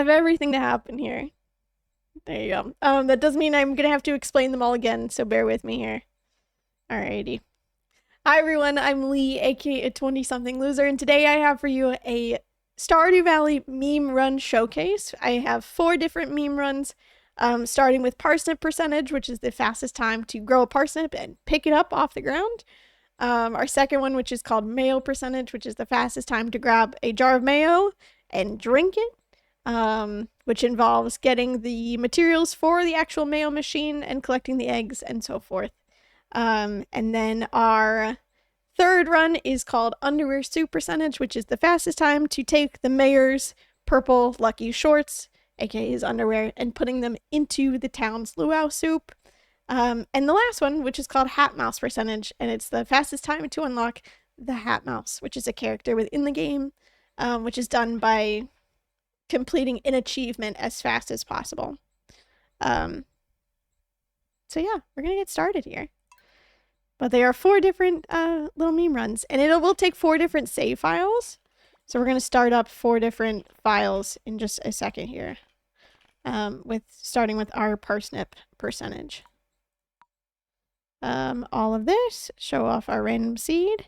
have everything to happen here. There you go. That does mean I'm gonna have to explain them all again, so bear with me here. Alrighty. Hi everyone, I'm Lee, aka a 20-something loser, and today I have for you a Stardew Valley meme run showcase. I have 4 different meme runs, starting with parsnip percentage, which is the fastest time to grow a parsnip and pick it up off the ground. Our second one, which is called mayo percentage, which is the fastest time to grab a jar of mayo and drink it, which involves getting the materials for the actual mayo machine and collecting the eggs and so forth. And then our third run is called underwear soup percentage, which is the fastest time to take the mayor's purple lucky shorts, aka his underwear, and putting them into the town's luau soup. And the last one, which is called hat mouse percentage, and it's the fastest time to unlock the hat mouse, which is a character within the game, which is done by completing an achievement as fast as possible. So yeah, we're gonna get started here. But they are 4 different little meme runs, and it will take 4 different save files. So we're gonna start up 4 different files in just a second here, starting with our parsnip percentage. All of this, show off our random seed,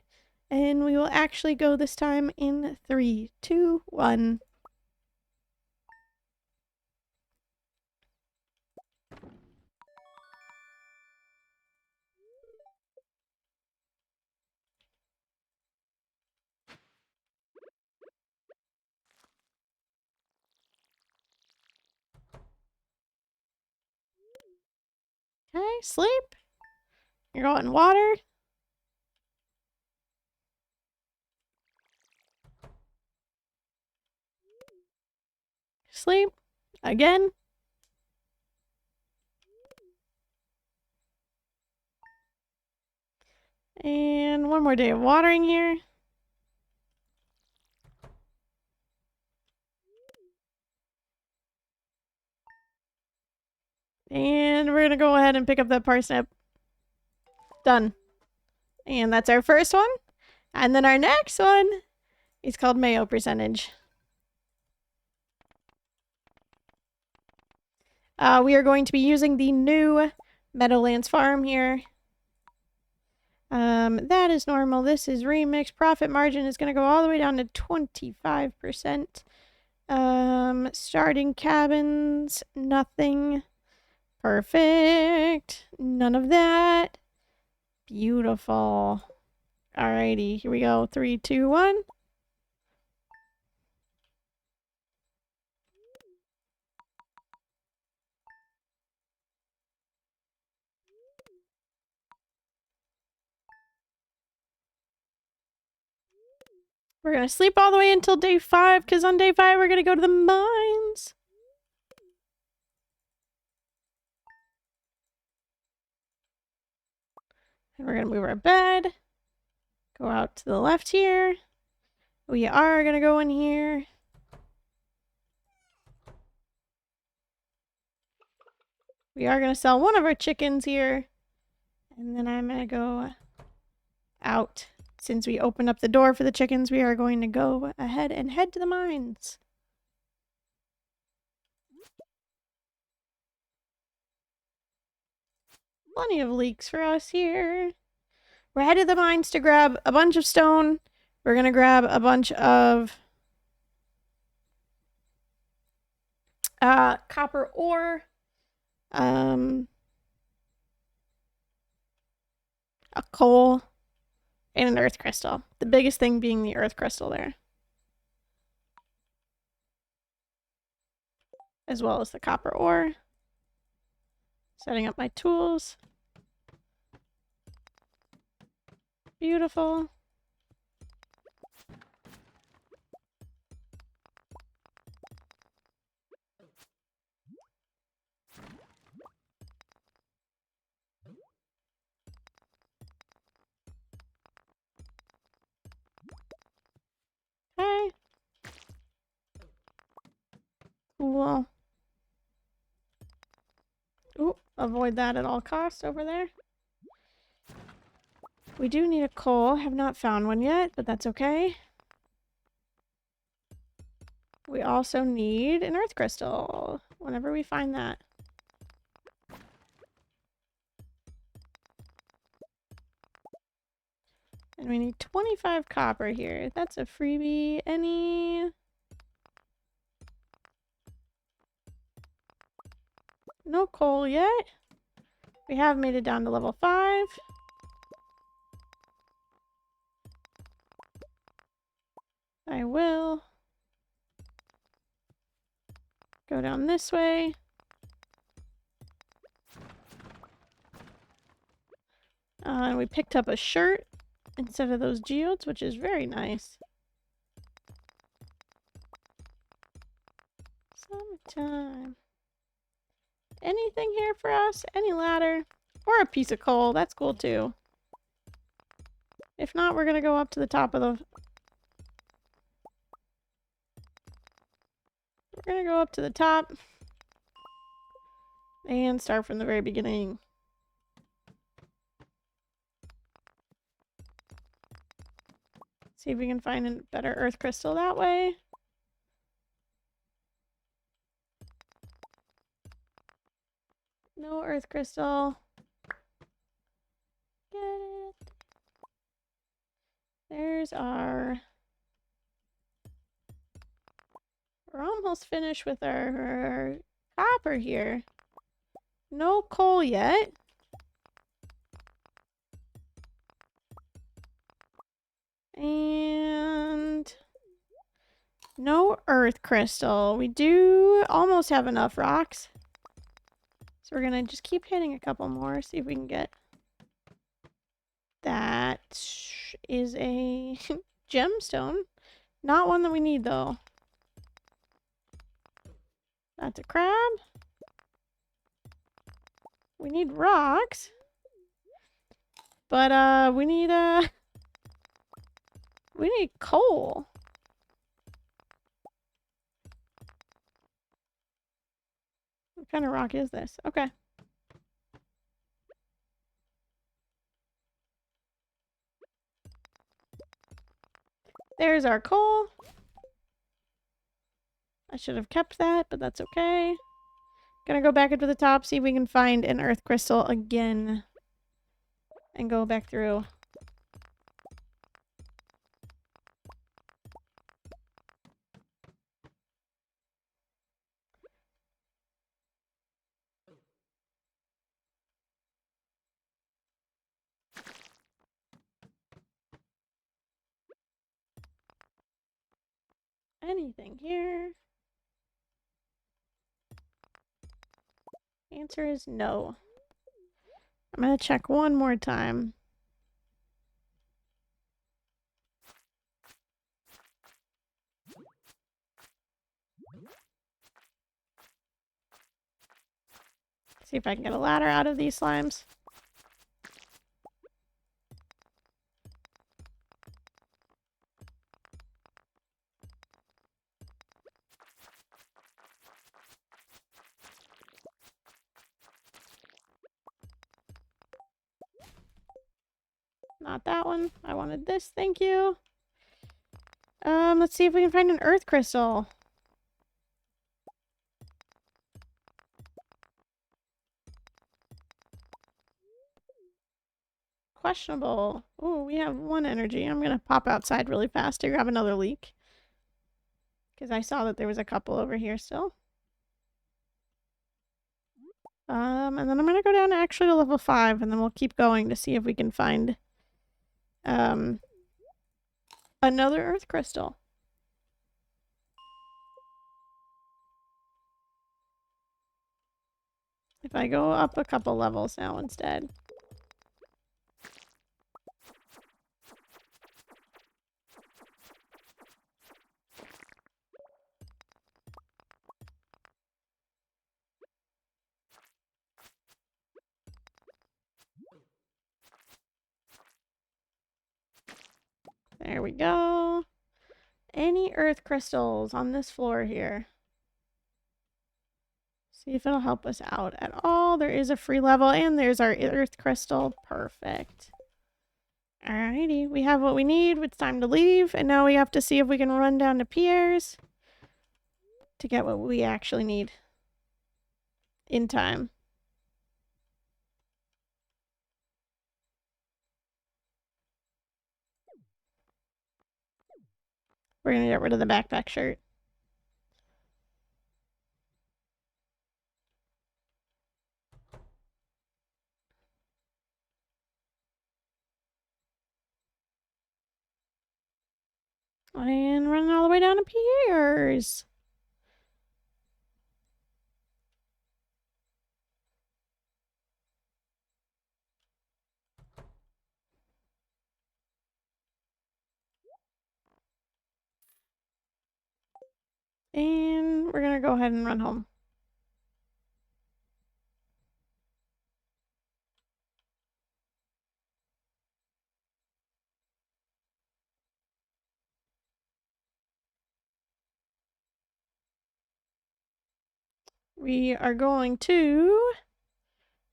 and we will actually go this time in 3, 2, 1. Okay, sleep. You're going water. Sleep. Again. And one more day of watering here. And we're gonna go ahead and pick up that parsnip. Done. And that's our first one. And then our next one is called mayo percentage. We are going to be using the new Meadowlands farm here. That is normal. This is remix. Profit margin is going to go all the way down to 25%. Starting cabins, nothing. Perfect. None of that. Beautiful. Alrighty, here we go. 3, 2, 1. We're gonna sleep all the way until day 5, because on day 5 we're gonna go to the mines. And we're gonna move our bed. Go out to the left here. We are gonna go in here. We are gonna sell one of our chickens here. And then I'm gonna go out. Since we opened up the door for the chickens, we are going to go ahead and head to the mines. Plenty of leeks for us here. We're headed to the mines to grab a bunch of stone. We're gonna grab a bunch of copper ore. A coal. And an earth crystal. The biggest thing being the earth crystal there. As well as the copper ore. Setting up my tools. Beautiful. Okay. Cool. Ooh, avoid that at all costs over there. We do need a coal. Have not found one yet, but that's okay. We also need an earth crystal whenever we find that. And we need 25 copper here. That's a freebie. Any... No coal yet. We have made it down to level 5. I will go down this way. And we picked up a shirt instead of those geodes, which is very nice. Summertime. Anything here for us? Any ladder? Or a piece of coal. That's cool too. If not, we're gonna go up to the top of the... We're gonna go up to the top. And start from the very beginning. See if we can find a better earth crystal that way. No earth crystal. Get it. There's our... We're almost finished with our copper here. No coal yet. And no earth crystal. We do almost have enough rocks. So we're gonna just keep hitting a couple more, see if we can get... That is a gemstone. Not one that we need though. That's a crab. We need rocks. But we need coal. What kind of rock is this? Okay. There's our coal. I should have kept that, but that's okay. Gonna go back up to the top, see if we can find an earth crystal again. And go back through. Anything here? Answer is no. I'm gonna check one more time. See if I can get a ladder out of these slimes. Not that one. I wanted this. Thank you. Let's see if we can find an earth crystal. Questionable. Ooh, we have one energy. I'm gonna pop outside really fast to grab another leak. Because I saw that there was a couple over here still. And then I'm gonna go down actually to level 5, and then we'll keep going to see if we can find another earth crystal. If I go up a couple levels now instead. There we go. Any earth crystals on this floor here? See if it'll help us out at all. There is a free level, and there's our earth crystal. Perfect. Alrighty, we have what we need. It's time to leave, and now we have to see if we can run down to Pierre's. to get what we actually need in time. We're gonna get rid of the backpack shirt. And running all the way down to Pierre's. And we're gonna go ahead and run home. We are going to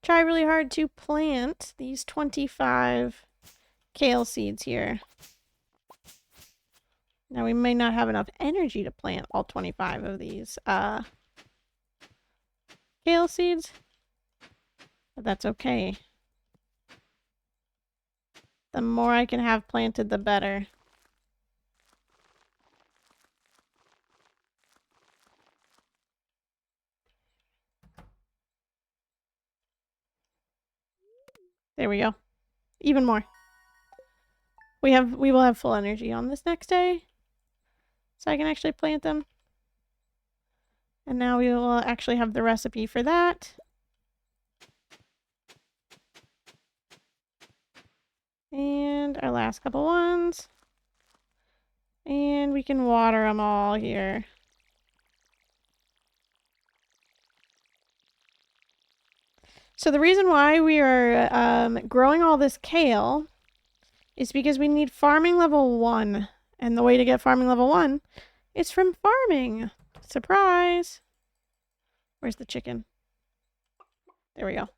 try really hard to plant these 25 kale seeds here. Now we may not have enough energy to plant all 25 of these kale seeds, but that's okay. The more I can have planted, the better. There we go. Even more. We will have full energy on this next day, so I can actually plant them. And now we will actually have the recipe for that. And our last couple ones. And we can water them all here. So the reason why we are growing all this kale is because we need farming level 1. And the way to get farming level 1 is from farming. Surprise! Where's the chicken? There we go.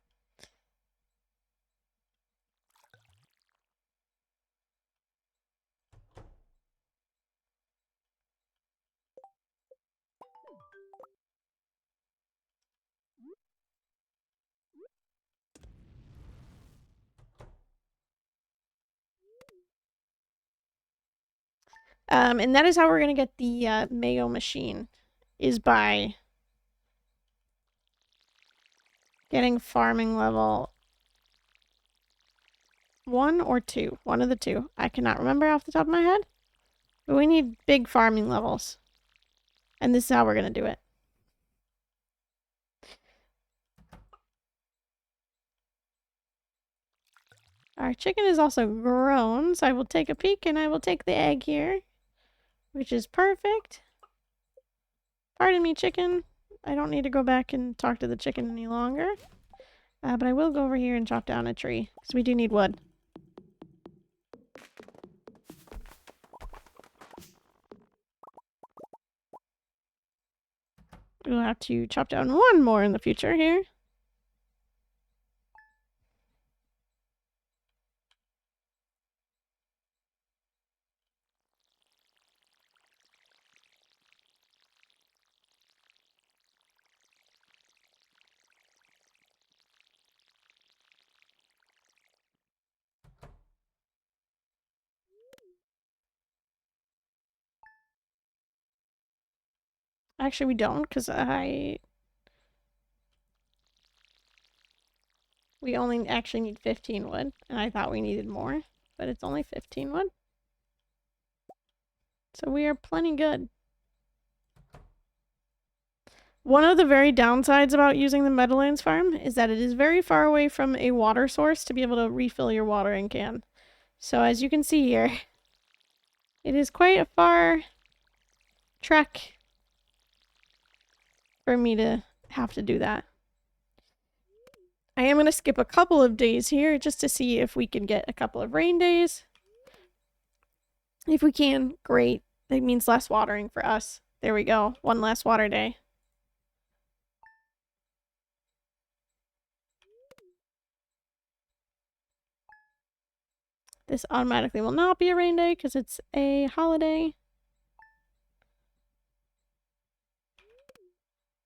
And that is how we're going to get the mayo machine, is by getting farming level 1 or 2. One of the two. I cannot remember off the top of my head. But we need big farming levels. And this is how we're going to do it. Our chicken is also grown, so I will take a peek and I will take the egg here, which is perfect. Pardon me, chicken. I don't need to go back and talk to the chicken any longer. But I will go over here and chop down a tree, because we do need wood. We'll have to chop down one more in the future here. Actually, we don't, because we only actually need 15 wood, and I thought we needed more, but it's only 15 wood. So we are plenty good. One of the very downsides about using the Meadowlands farm is that it is very far away from a water source to be able to refill your watering can. So as you can see here, it is quite a far trek for me to have to do that. I am going to skip a couple of days here just to see if we can get a couple of rain days. If we can, great. That means less watering for us. There we go. One less water day. This automatically will not be a rain day because it's a holiday.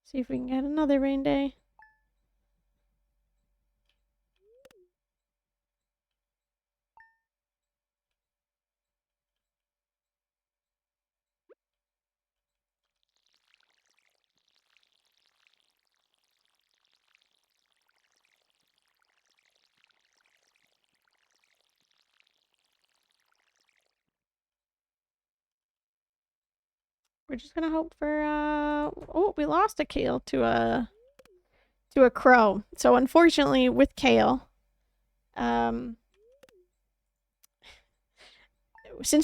See if we can get another rain day. We're just gonna hope for oh, we lost a kale to a crow. So unfortunately with kale, since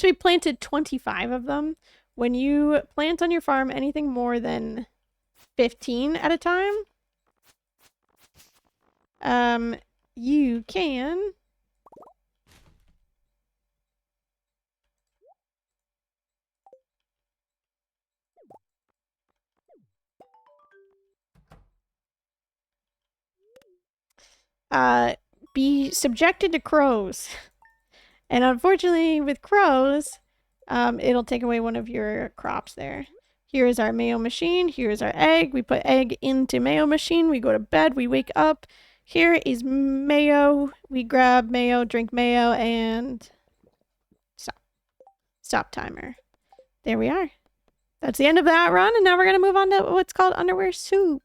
we planted 25 of them, when you plant on your farm anything more than 15 at a time, you can be subjected to crows. And unfortunately with crows, it'll take away one of your crops there. Here is our mayo machine. Here is our egg. We put egg into mayo machine. We go to bed. We wake up. Here is mayo. We grab mayo, drink mayo, and stop. Stop timer. There we are. That's the end of that run, and now we're going to move on to what's called underwear soup.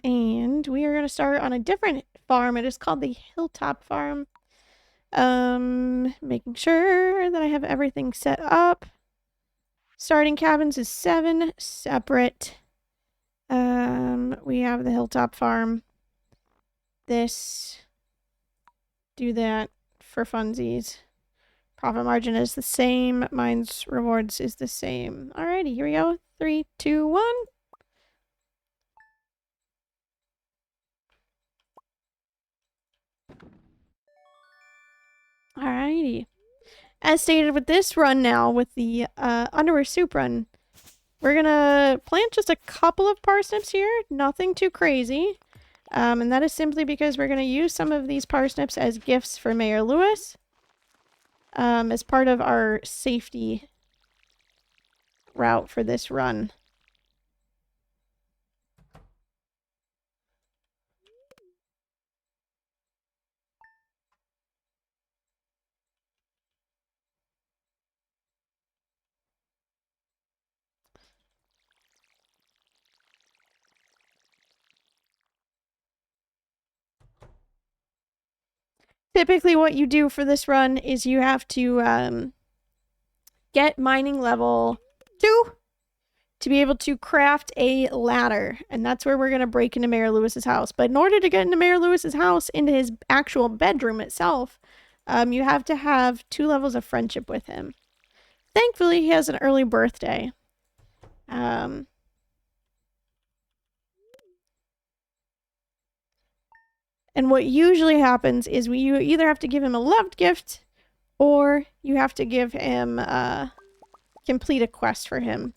And we are going to start on a different farm. It is called the Hilltop Farm. Making sure that I have everything set up. Starting cabins is 7 separate. We have the Hilltop Farm. This. Do that for funsies. Profit margin is the same. Mine's rewards is the same. Alrighty, here we go. 3, 2, 1. Alrighty. As stated with this run now, with the underwear soup run, we're gonna plant just a couple of parsnips here. Nothing too crazy. And that is simply because we're gonna use some of these parsnips as gifts for Mayor Lewis. As part of our safety route for this run. Typically what you do for this run is you have to get mining level 2 to be able to craft a ladder. And that's where we're going to break into Mayor Lewis's house. But in order to get into Mayor Lewis's house, into his actual bedroom itself, you have to have 2 levels of friendship with him. Thankfully, he has an early birthday. And what usually happens is you either have to give him a loved gift or you have to give him complete a quest for him.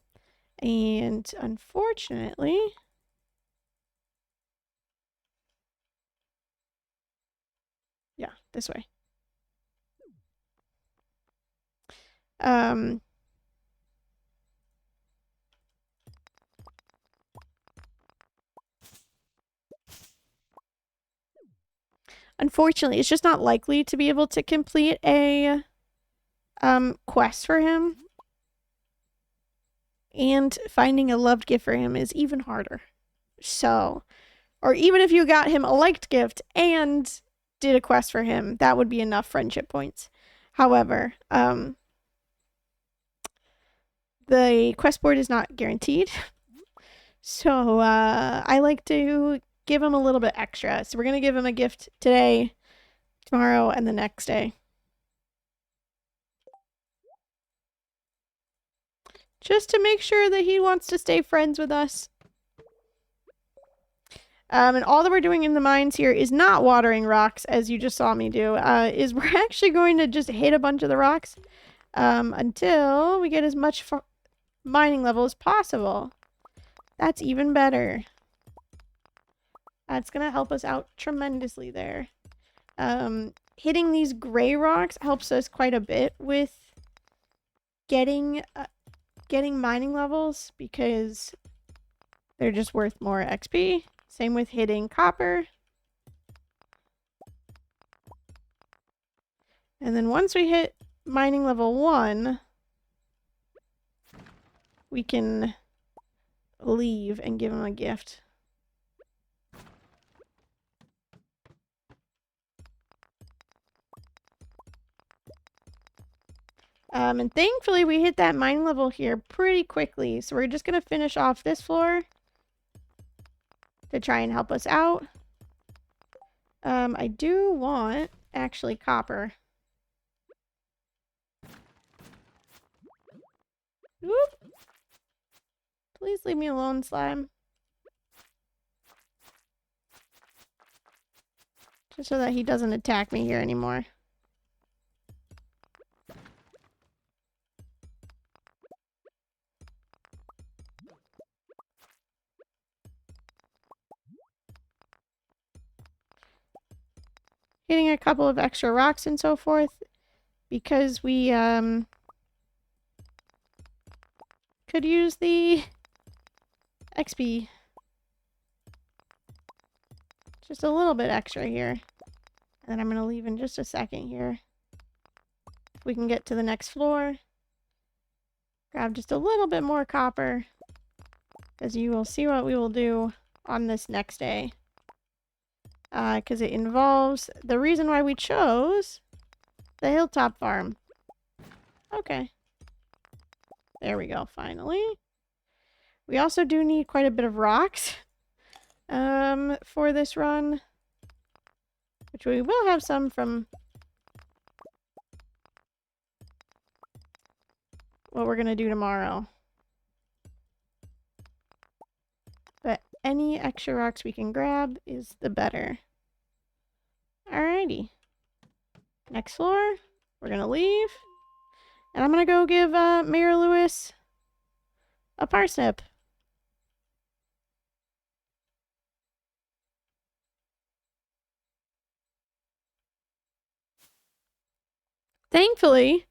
And unfortunately, yeah, this way. Unfortunately, it's just not likely to be able to complete a quest for him. And finding a loved gift for him is even harder. So, or even if you got him a liked gift and did a quest for him, that would be enough friendship points. However, the quest board is not guaranteed. So, I like to give him a little bit extra. So we're going to give him a gift today, tomorrow, and the next day. Just to make sure that he wants to stay friends with us. And all that we're doing in the mines here is not watering rocks, as you just saw me do. Is we're actually going to just hit a bunch of the rocks until we get as much mining level as possible. That's even better. That's going to help us out tremendously there. Hitting these gray rocks helps us quite a bit with getting getting mining levels because they're just worth more XP. Same with hitting copper. And then once we hit mining level 1, we can leave and give him a gift. And thankfully we hit that mining level here pretty quickly. So we're just going to finish off this floor to try and help us out. I do want, actually, copper. Whoop. Please leave me alone, slime. Just so that he doesn't attack me here anymore. Getting a couple of extra rocks and so forth because we could use the XP. Just a little bit extra here. And then I'm going to leave in just a second here. If we can get to the next floor. Grab just a little bit more copper. Because you will see what we will do on this next day. Because it involves the reason why we chose the hilltop farm. Okay. There we go, finally. We also do need quite a bit of rocks for this run. Which we will have some from what we're going to do tomorrow. But any extra rocks we can grab is the better. Alrighty. Next floor. We're going to leave. And I'm going to go give Mayor Lewis a parsnip. Thankfully,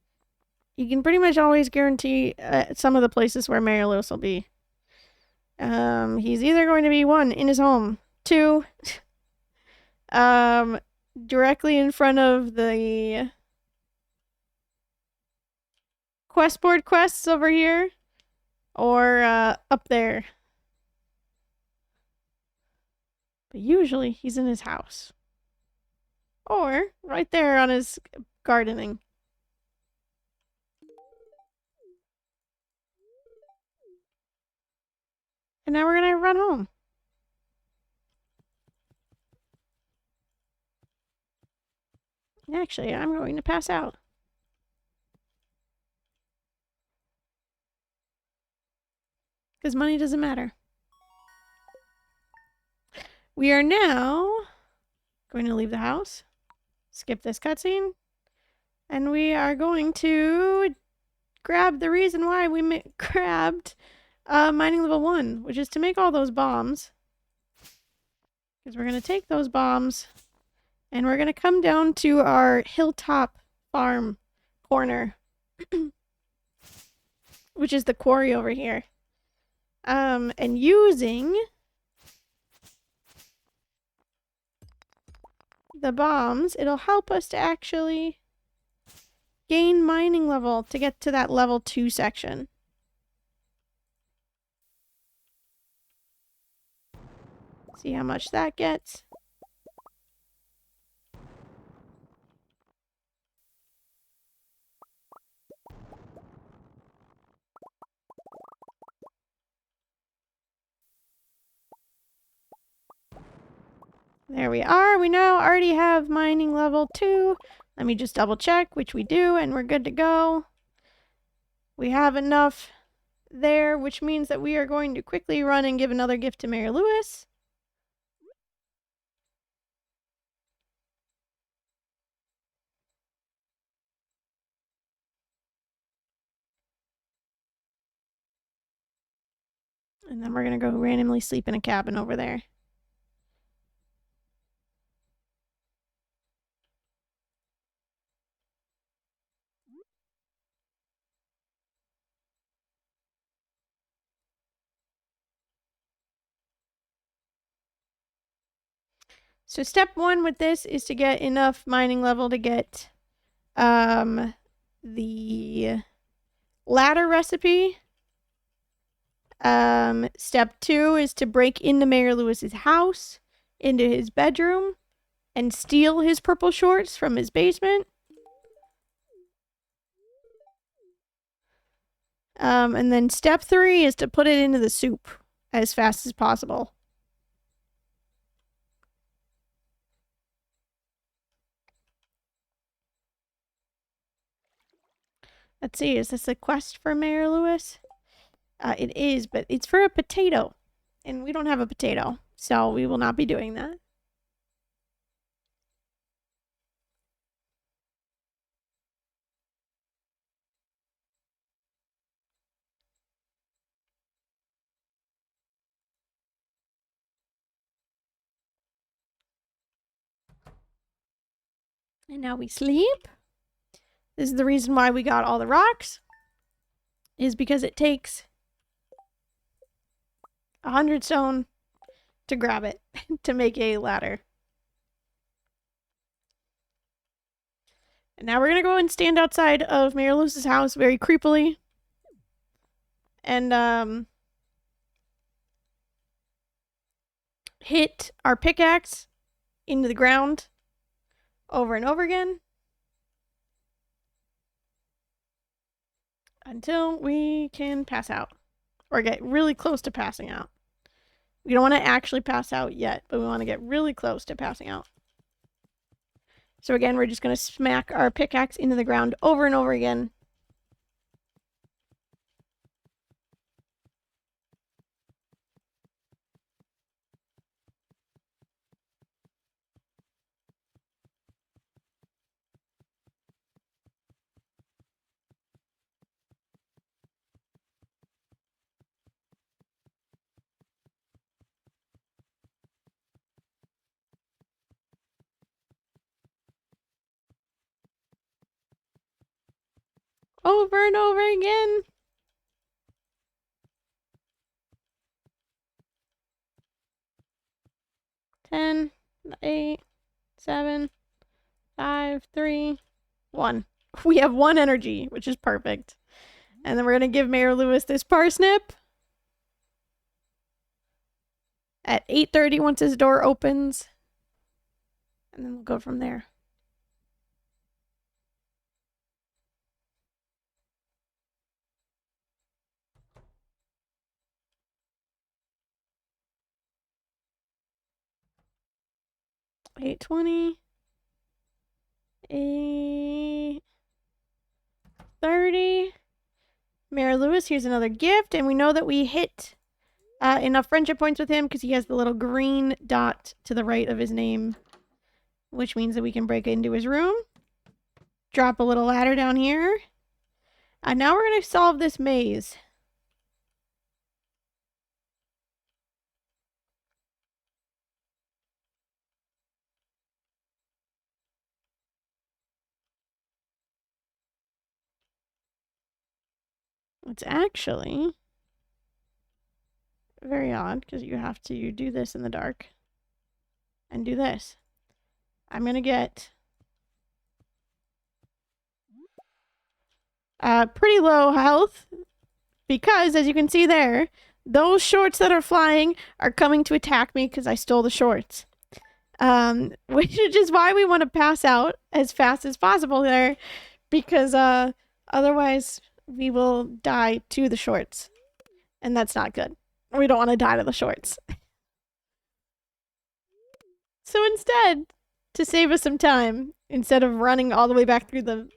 you can pretty much always guarantee some of the places where Mayor Lewis will be. He's either going to be 1, in his home, 2, directly in front of the quest board quests over here, or up there. But usually he's in his house. Or right there on his gardening. And now we're gonna run home. Actually, I'm going to pass out. Because money doesn't matter. We are now going to leave the house. Skip this cutscene. And we are going to grab the reason why we grabbed mining level 1, which is to make all those bombs. Because we're going to take those bombs and we're going to come down to our hilltop farm corner, which is the quarry over here. And using the bombs, it'll help us to actually gain mining level to get to that level 2 section. See how much that gets. There we are. We now already have mining level 2. Let me just double check, which we do, and we're good to go. We have enough there, which means that we are going to quickly run and give another gift to Mayor Lewis. And then we're going to go randomly sleep in a cabin over there. So step 1 with this is to get enough mining level to get the ladder recipe. Step 2 is to break into Mayor Lewis's house, into his bedroom, and steal his purple shorts from his basement. And then step 3 is to put it into the soup as fast as possible. Let's see, is this a quest for Mayor Lewis? It is, but it's for a potato. And we don't have a potato, so we will not be doing that. And now we sleep. This is the reason why we got all the rocks. Is because it takes 100 stone to grab it to make a ladder. And now we're going to go and stand outside of Mayor Lewis's house very creepily. And hit our pickaxe into the ground over and over again. Until we can pass out. Or get really close to passing out. We don't want to actually pass out yet, but we want to get really close to passing out. So again, we're just going to smack our pickaxe into the ground over and over again. Over and over again. Ten, 8, 7, 5, 3, 1. We have 1 energy, which is perfect. And then we're going to give Mayor Lewis this parsnip. At 8:30 once his door opens. And then we'll go from there. $8.20. 8:30. Mayor Lewis, here's another gift. And we know that we hit enough friendship points with him because he has the little green dot to the right of his name, which means that we can break into his room. Drop a little ladder down here. And now we're going to solve this maze. It's actually very odd because you have to do this in the dark and do this. I'm going to get pretty low health because, as you can see there, those shorts that are flying are coming to attack me because I stole the shorts. Which is why we want to pass out as fast as possible there, because otherwise we will die to the shorts, and that's not good. We don't want to die to the shorts. So instead, to save us some time, instead of running all the way back through the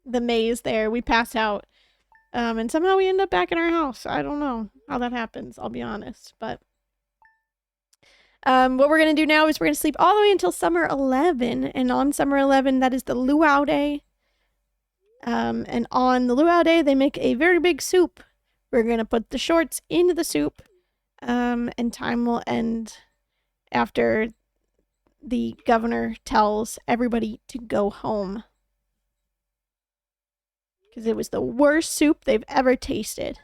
maze there, we pass out. And somehow we end up back in our house. I don't know how that happens, I'll be honest. But what we're going to do now is we're going to sleep all the way until summer 11. And on summer 11, that is the luau day. And on the luau day, they make a very big soup. We're going to put the shorts into the soup. And time will end after the governor tells everybody to go home. Because it was the worst soup they've ever tasted.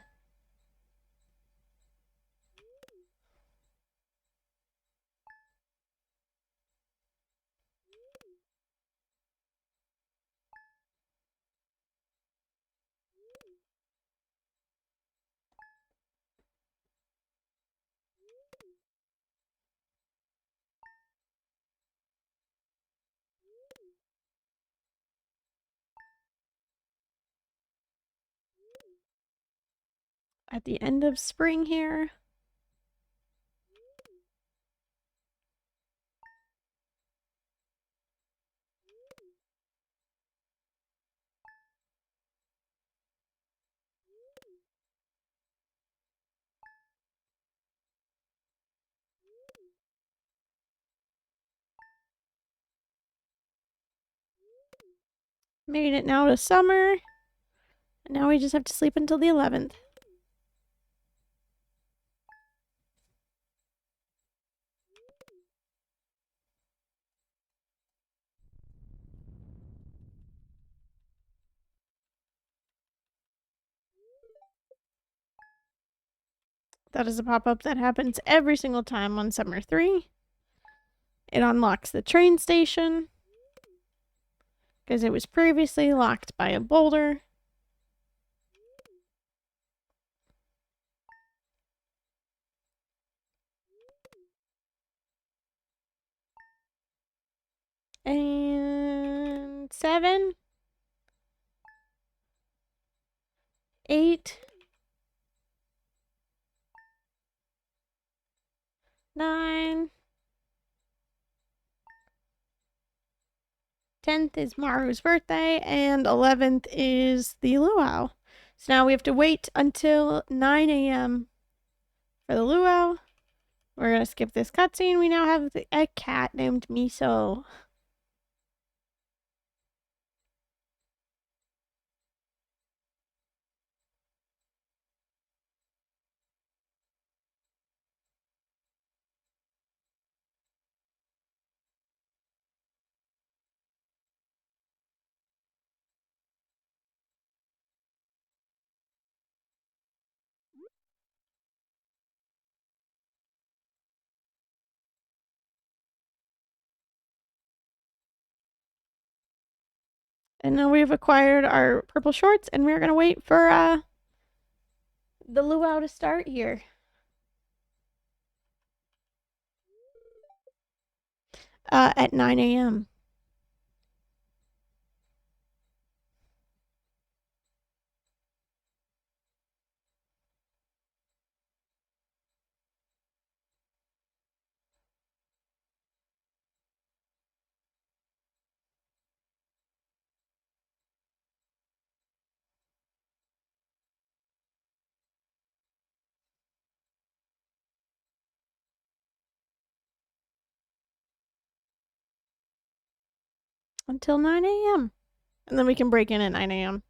at the end of spring here. Made it now to summer. And now we just have to sleep until the 11th. That is a pop-up that happens every single time on Summer 3. It unlocks the train station because it was previously locked by a boulder. And 7, 8, 9, 10th is Maru's birthday, and 11th is the luau. So now we have to wait until 9 a.m. for the luau. We're going to skip this cutscene. We now have a cat named Miso. And now we've acquired our purple shorts, and we're going to wait for the luau to start here. At 9 a.m. Until 9 a.m. And then we can break in at 9 a.m.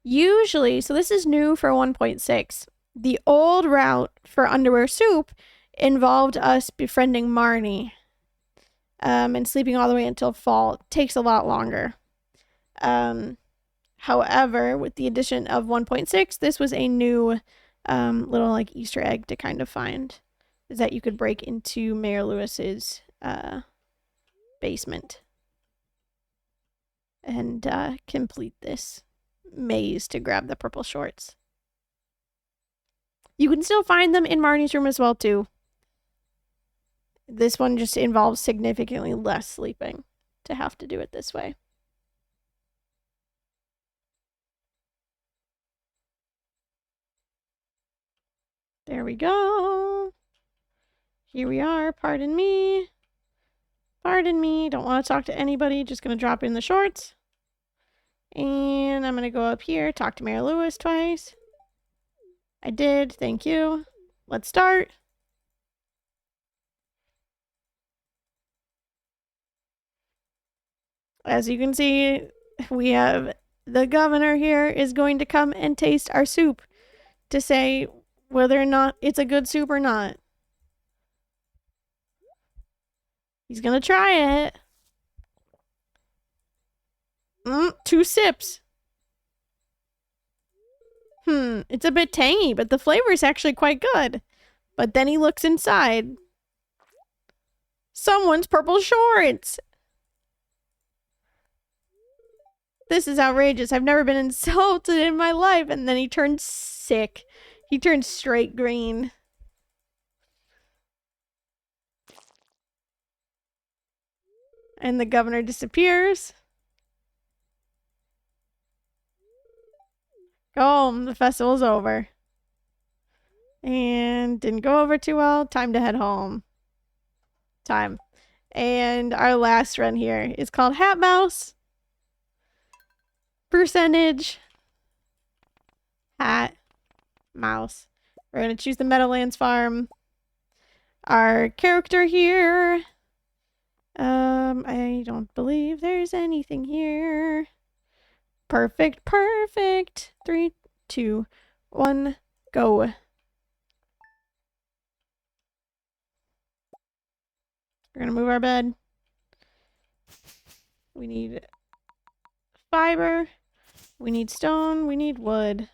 Usually, so this is new for 1.6. The old route for Underwear Soup involved us befriending Marnie and sleeping all the way until fall. It takes a lot longer. However, with the addition of 1.6, this was a new little like Easter egg to kind of find, is that you could break into Mayor Lewis's basement and complete this maze to grab the purple shorts. You can still find them in Marnie's room as well, too. This one just involves significantly less sleeping to have to do it this way. There we go. Here we are. Pardon me. Pardon me. Don't want to talk to anybody. Just going to drop in the shorts. And I'm going to go up here, talk to Mayor Lewis twice. I did. Thank you. Let's start. As you can see, we have the governor here is going to come and taste our soup to say whether or not it's a good soup or not. He's going to try it. 2 sips. It's a bit tangy, but the flavor is actually quite good. But then he looks inside. Someone's purple shorts. This is outrageous. I've never been insulted in my life. And then he turns sick. He turns straight green. And the governor disappears. Go home. The festival's over. And didn't go over too well. Time to head home. Time. And our last run here is called Hat Mouse. Percentage. Hat. Mouse. We're going to choose the Meadowlands farm. Our character here. I don't believe there's anything here. Perfect, perfect. 3, 2, 1, go. We're gonna move our bed. We need fiber. We need stone. We need wood.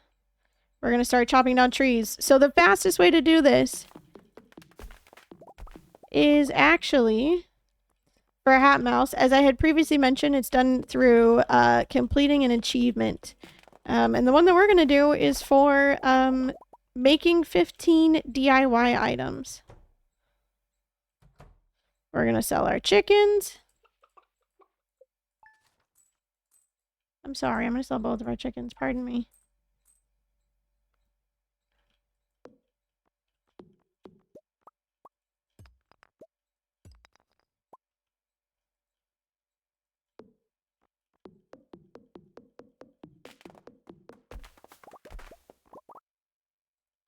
We're gonna start chopping down trees. So the fastest way to do this is actually for a hat mouse. As I had previously mentioned, it's done through completing an achievement. And the one that we're gonna do is for making 15 DIY items. We're gonna sell our chickens. I'm sorry, I'm gonna sell both of our chickens, pardon me.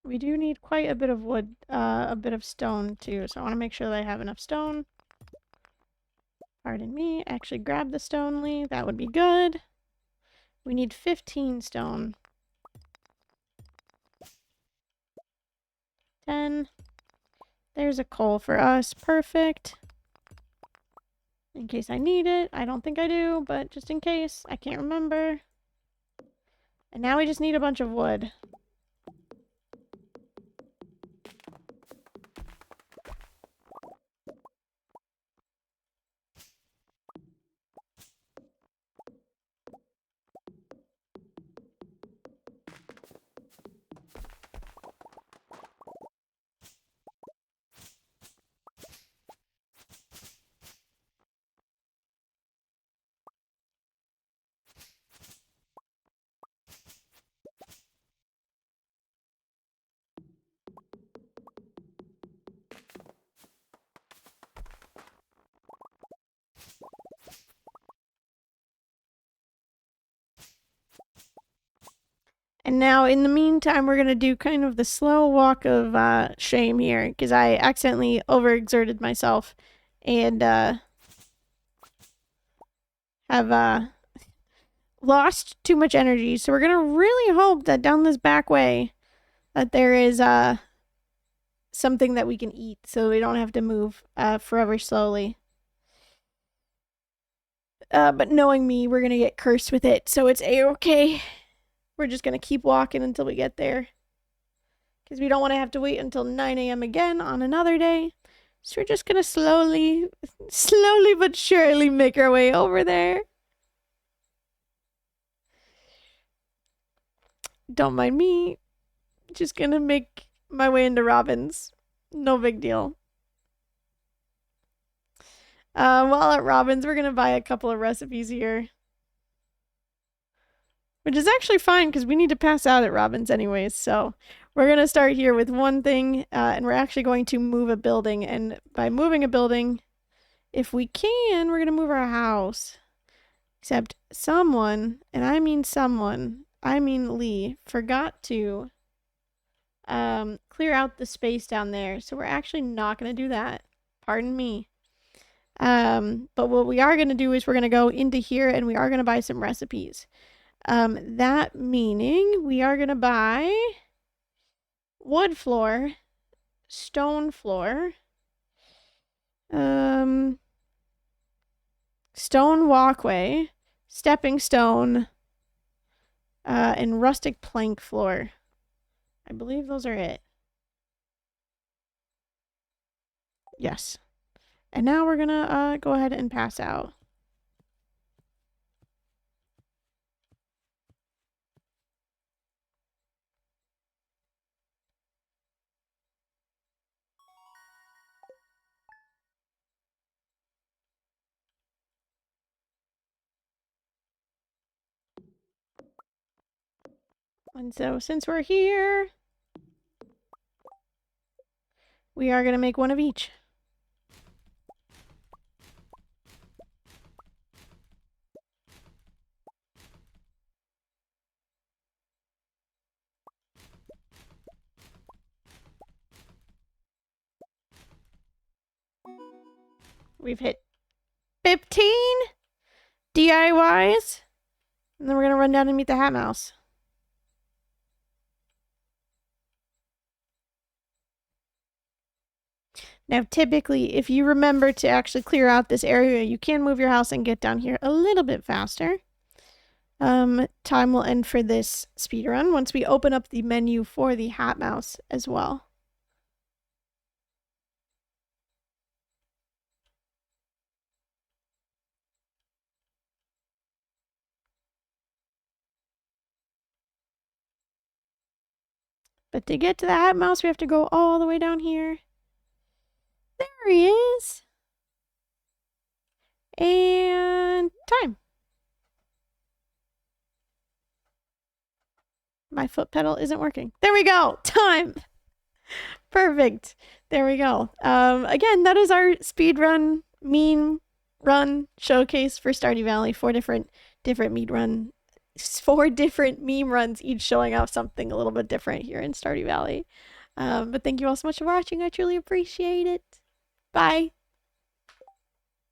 We do need quite a bit of wood, a bit of stone too, so I want to make sure that I have enough stone. Pardon me, actually grab the stone, Lee, that would be good. We need 15 stone. 10. There's a coal for us, perfect. In case I need it, I don't think I do, but just in case, I can't remember. And now we just need a bunch of wood. And now, in the meantime, we're going to do kind of the slow walk of shame here, because I accidentally overexerted myself and have lost too much energy. So we're going to really hope that down this back way that there is something that we can eat so we don't have to move forever slowly. But knowing me, we're going to get cursed with it, so it's a-okay. We're just going to keep walking until we get there. Because we don't want to have to wait until 9 a.m. again on another day. So we're just going to slowly but surely make our way over there. Don't mind me. Just going to make my way into Robin's. No big deal. While at Robin's, we're going to buy a couple of recipes here. Which is actually fine because we need to pass out at Robin's anyways. So we're going to start here with one thing, and we're actually going to move a building. And by moving a building, if we can, we're going to move our house. Except someone, and I mean someone, I mean Lee, forgot to clear out the space down there. So we're actually not going to do that. Pardon me. But what we are going to do is we're going to go into here and we are going to buy some recipes. That meaning we are going to buy wood floor, stone floor, stone walkway, stepping stone, and rustic plank floor. I believe those are it. Yes. And now we're gonna go ahead and pass out. And so since we're here, we are going to make one of each. We've hit 15 DIYs. And then we're going to run down and meet the Hat Mouse. Now, typically, if you remember to actually clear out this area, you can move your house and get down here a little bit faster. Time will end for this speedrun once we open up the menu for the Hat Mouse as well. But to get to the Hat Mouse, we have to go all the way down here. There he is. And time. My foot pedal isn't working. There we go. Time. Perfect. There we go. Again, that is our speedrun meme run showcase for Stardew Valley. Four different meme runs, each showing off something a little bit different here in Stardew Valley. But thank you all so much for watching. I truly appreciate it. Bye.